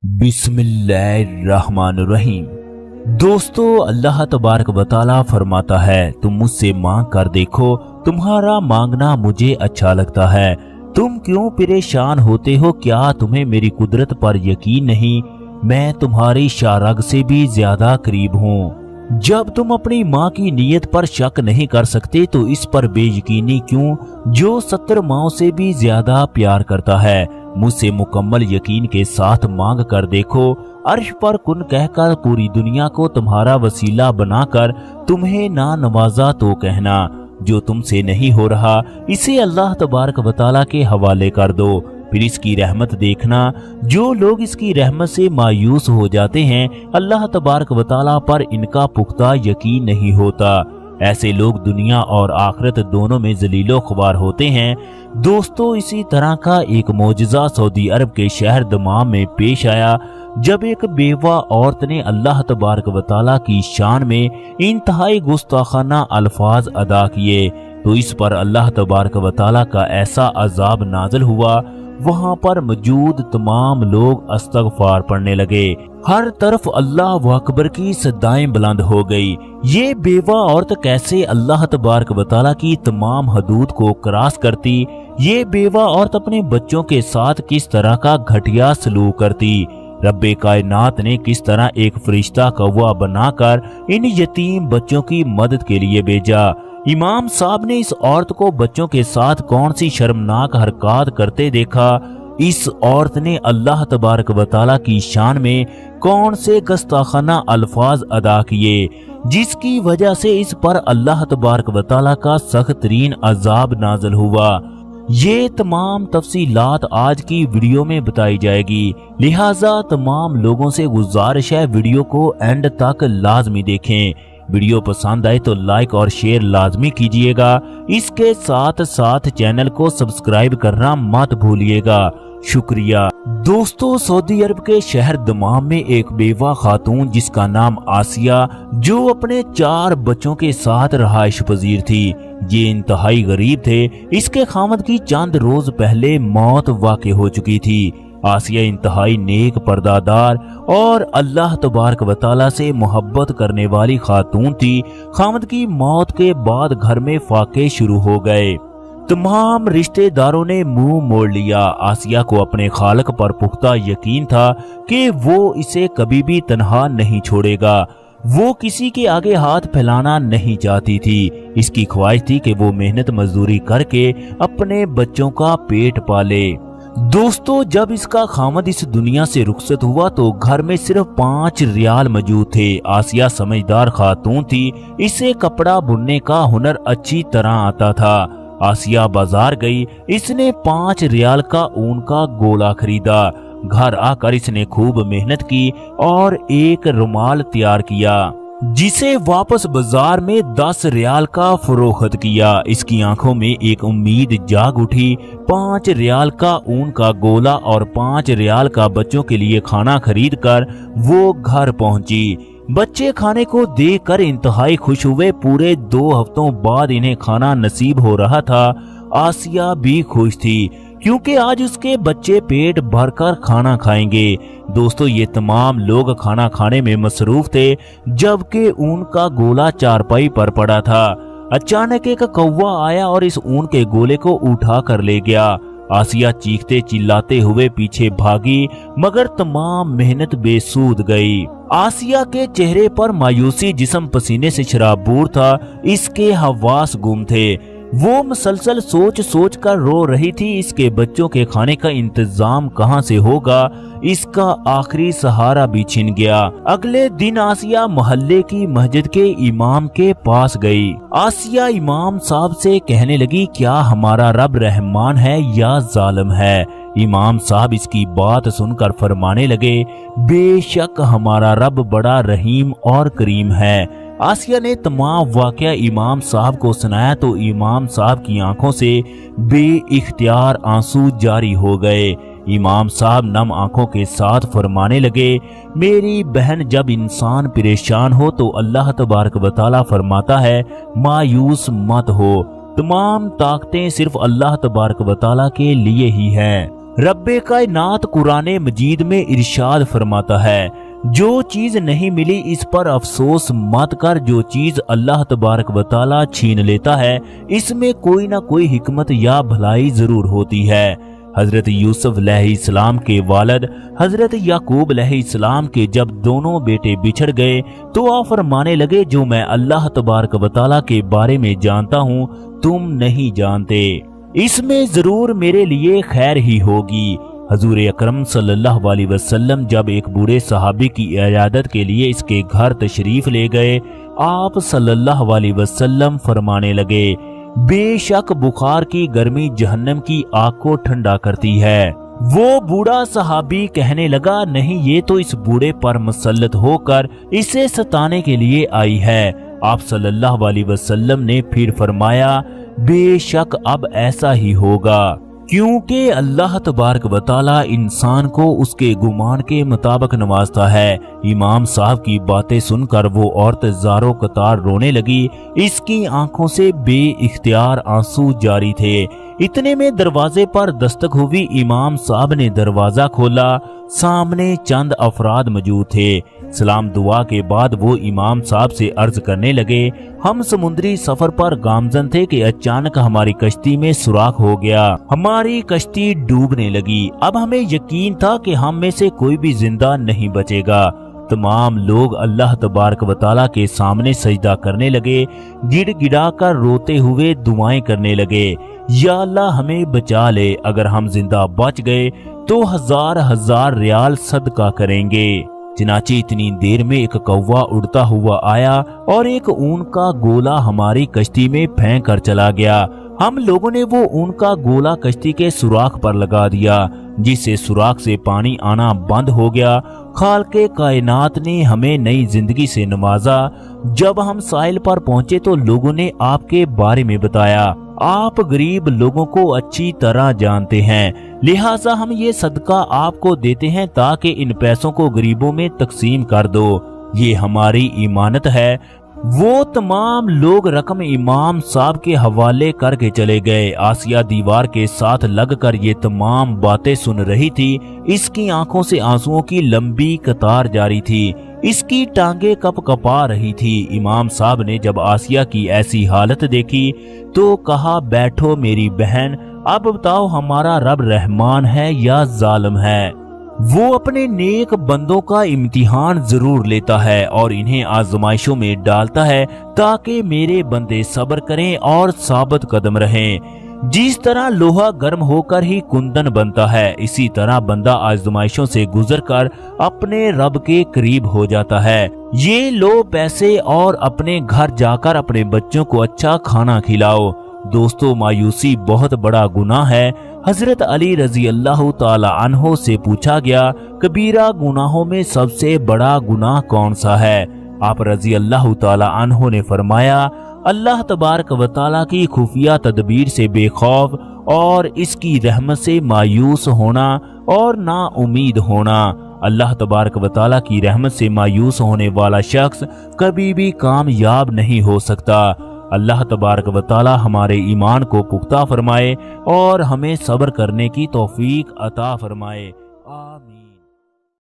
बिस्मिल्लाहिर्रहमानिर्रहीम। दोस्तों, अल्लाह तबारक व तआला फरमाता है, तुम मुझसे मांग कर देखो, तुम्हारा मांगना मुझे अच्छा लगता है। तुम क्यों परेशान होते हो? क्या तुम्हें मेरी कुदरत पर यकीन नहीं? मैं तुम्हारी शारग से भी ज्यादा करीब हूँ। जब तुम अपनी माँ की नीयत पर शक नहीं कर सकते तो इस पर बेयकीनी क्यों, जो 70 माओं से भी ज्यादा प्यार करता है। मुझसे मुकम्मल यकीन के साथ मांग कर देखो। अर्श पर कुन कहकर पूरी दुनिया को तुम्हारा वसीला बनाकर तुम्हें ना नवाजा तो कहना, जो तुमसे नहीं हो रहा इसे अल्लाह तबारक व तआला के हवाले कर दो, फिर इसकी रहमत देखना। जो लोग इसकी रहमत से मायूस हो जाते हैं, अल्लाह तबारक व तआला पर इनका पुख्ता यकीन नहीं होता। ऐसे लोग दुनिया और आखिरत दोनों में जलीलो ख्वार होते हैं। दोस्तों, इसी तरह का एक मौजज़ा सऊदी अरब के शहर दमाम में पेश आया, जब एक बेवा औरत ने अल्लाह तबारक व तआला की शान में इंतहाई गुस्ताखाना अल्फाज अदा किए तो इस पर अल्लाह तबारक व तआला का ऐसा अजाब नाज़िल हुआ, वहां पर मौजूद तमाम लोग अस्तगफार पढ़ने लगे। हर तरफ अल्लाह अकबर की सदाएं बुलंद हो गई। ये बेवा औरत कैसे अल्लाह तबारक व तआला की तमाम हदूद को क्रॉस करती? ये बेवा औरत अपने बच्चों के साथ किस तरह का घटिया सलूक करती? रब्बे कायनात ने किस तरह एक फरिश्ता कौवा बनाकर इन यतीम बच्चों की मदद के लिए भेजा? इमाम साहब ने इस औरत को बच्चों के साथ कौन सी शर्मनाक हरकत करते देखा? इस औरत ने अल्लाह तबारक व तआला की शान में कौन से गुस्ताखाना अल्फाज अदा किए, जिसकी वजह से इस पर अल्लाह तबारक व तआला का सख्त तरीन अजाब नाज़िल हुआ? ये तमाम तफसीलात आज की वीडियो में बताई जाएगी, लिहाजा तमाम लोगों से गुजारिश है वीडियो को एंड तक लाजमी देखें। वीडियो पसंद आए तो लाइक और शेयर लाजमी कीजिएगा। इसके साथ साथ चैनल को सब्सक्राइब करना मत भूलिएगा। शुक्रिया। दोस्तों, सऊदी अरब के शहर दमाम में एक बेवा खातून जिसका नाम आसिया, जो अपने 4 बच्चों के साथ रहाइश पजीर थी, ये इंतहाई गरीब थे। इसके खामद की चंद रोज पहले मौत वाक़ई हो चुकी थी। आसिया इंतहाई नेक, पर्दादार और अल्लाह तबारक व तआला से मोहब्बत करने वाली खातून थी। खामद की मौत के बाद घर में फाके शुरू हो गए। तमाम रिश्तेदारों ने मुंह मोड़ लिया। आसिया को अपने खालक पर पुख्ता यकीन था कि वो इसे कभी भी तन्हा नहीं छोड़ेगा। वो किसी के आगे हाथ फैलाना नहीं चाहती थी। इसकी ख्वाहिश थी कि वो मेहनत मजदूरी करके अपने बच्चों का पेट पाले। दोस्तों, जब इसका खामद इस दुनिया से रुखसत हुआ तो घर में सिर्फ 5 रियाल मौजूद थे। आसिया समझदार खातून थी, इसे कपड़ा बुनने का हुनर अच्छी तरह आता था। आसिया बाजार गई, इसने 5 रियाल का ऊन का गोला खरीदा। घर आकर इसने खूब मेहनत की और एक रुमाल तैयार किया, जिसे वापस बाजार में 10 रियाल का फरोख्त किया। इसकी आंखों में एक उम्मीद जाग उठी। 5 रियाल का ऊन का गोला और 5 रियाल का बच्चों के लिए खाना खरीद कर वो घर पहुंची। बच्चे खाने को देखकर इंतहाई खुश हुए। पूरे 2 हफ्तों बाद इन्हें खाना नसीब हो रहा था। आसिया भी खुश थी क्योंकि आज उसके बच्चे पेट भरकर खाना खाएंगे। दोस्तों, ये तमाम लोग खाना खाने में मसरूफ थे, जबकि ऊन का गोला चारपाई पर पड़ा था। अचानक एक कौवा आया और इस ऊन के गोले को उठा कर ले गया। आसिया चीखते चिल्लाते हुए पीछे भागी, मगर तमाम मेहनत बेसूद गई। आसिया के चेहरे पर मायूसी, जिस्म पसीने से शराबूर था, इसके हवास गुम थे। वो मुसलसल सोच सोच कर रो रही थी, इसके बच्चों के खाने का इंतजाम कहां से होगा? इसका आखिरी सहारा भी छिन गया। अगले दिन आसिया मोहल्ले की मस्जिद के इमाम के पास गई। आसिया इमाम साहब से कहने लगी, क्या हमारा रब रहमान है या जालिम है? इमाम साहब इसकी बात सुनकर फरमाने लगे, बेशक हमारा रब बड़ा रहीम और करीम है। आसिया ने तमाम वाकया इमाम साहब को सुनाया तो इमाम साहब की आंखों से बेइख्तियार आंसू जारी हो गए। इमाम साहब नम आंखों के साथ फरमाने लगे, मेरी बहन, जब इंसान परेशान हो तो अल्लाह तबारक व तआला फरमाता है, मायूस मत हो, तमाम ताकतें सिर्फ अल्लाह तबारक व तआला के लिए ही हैं। रब कायनात कुरान मजीद में इरशाद फरमाता है, जो चीज नहीं मिली इस पर अफसोस मत कर, जो चीज अल्लाह तबारक व तआला छीन लेता है इसमें कोई ना कोई हिकमत या भलाई जरूर होती है। हजरत यूसुफ अलैहिस्सलाम के वालिद हजरत याकूब अलैहिस्सलाम के जब दोनों बेटे बिछड़ गए तो आप फरमाने लगे, जो मैं अल्लाह तबारक व तआला के बारे में जानता हूँ तुम नहीं जानते, इसमें जरूर मेरे लिए खैर ही होगी। हजूर अकरम सल्लल्लाहु अलैहि वसल्लम जब एक बूढ़े सहाबी की इयादत के लिए इसके घर तशरीफ ले गए, आप सल्लल्लाहु अलैहि वसल्लम फरमाने लगे, बेशक बुखार की गर्मी जहन्नम की आग को ठंडा करती है। वो बूढ़ा सहाबी कहने लगा, नहीं ये तो इस बूढ़े पर मुसल्लत होकर इसे सताने के लिए आई है। आप सल्लल्लाहु अलैहि वसल्लम ने फिर फरमाया, बेशक अब ऐसा ही होगा, क्योंकि अल्लाह तबारक व तआला इंसान को उसके गुमान के मुताबिक नवाजता है। इमाम साहब की बातें सुनकर वो औरत ज़ारो कतार रोने लगी, इसकी आंखों से बेइख्तियार आंसू जारी थे। इतने में दरवाजे पर दस्तक हुई। इमाम साहब ने दरवाजा खोला, सामने चंद अफराद मौजूद थे। सलाम दुआ के बाद वो इमाम साहब से अर्ज करने लगे, हम समुद्री सफर पर गामजन थे कि अचानक हमारी कश्ती में सुराख हो गया, हमारी कश्ती डूबने लगी। अब हमें यकीन था कि हम में से कोई भी जिंदा नहीं बचेगा। तमाम लोग अल्लाह तबारक व तआला के सामने सजदा करने लगे, गिड़गिड़ा कर रोते हुए दुआएं करने लगे, या अल्लाह हमें बचा ले, अगर हम जिंदा बच गए तो हजार हजार रियाल सदका करेंगे। चनाचे इतनी देर में एक कौवा उड़ता हुआ आया और एक ऊन का गोला हमारी कश्ती में फेंक कर चला गया। हम लोगों ने वो ऊन का गोला कश्ती के सुराख पर लगा दिया, जिससे सुराख से पानी आना बंद हो गया। खालके कायनात ने हमें नई जिंदगी से नवाजा। जब हम साहिल पर पहुंचे तो लोगों ने आपके बारे में बताया, आप गरीब लोगों को अच्छी तरह जानते हैं, लिहाजा हम ये सदका आपको देते हैं ताकि इन पैसों को गरीबों में तकसीम कर दो, ये हमारी इमानत है। वो तमाम लोग रकम इमाम साहब के हवाले करके चले गए। आसिया दीवार के साथ लगकर ये तमाम बातें सुन रही थी। इसकी आंखों से आंसुओं की लंबी कतार जारी थी, इसकी टांगे कप कपा रही थी। इमाम साहब ने जब आसिया की ऐसी हालत देखी तो कहा, बैठो मेरी बहन, अब बताओ हमारा रब रहमान है या जालिम है। वो अपने नेक बंदों का इम्तिहान जरूर लेता है और इन्हें आजमाइशों में डालता है ताकि मेरे बंदे सब्र करें और साबित कदम रहें। जिस तरह लोहा गर्म होकर ही कुंदन बनता है, इसी तरह बंदा आजमाइशों से गुजरकर अपने रब के करीब हो जाता है। ये लो पैसे और अपने घर जाकर अपने बच्चों को अच्छा खाना खिलाओ। दोस्तों, मायूसी बहुत बड़ा गुनाह है। हजरत अली रजी अल्लाह ताला अन्हो से पूछा गया, कबीरा गुनाहों में सबसे बड़ा गुनाह कौन सा है? आप रजी अल्लाह ताला अन्हो ने फरमाया, अल्लाह तबारक व तआला की खुफिया तदबीर से बेखौफ और इसकी रहमत से मायूस होना और ना उम्मीद होना। अल्लाह तबारक व तआला की रहमत से मायूस होने वाला शख्स कभी भी कामयाब नहीं हो सकता। अल्लाह तबारक व तआला हमारे ईमान को पुख्ता फरमाए और हमें सब्र करने की तौफीक अता फरमाए। आमीन।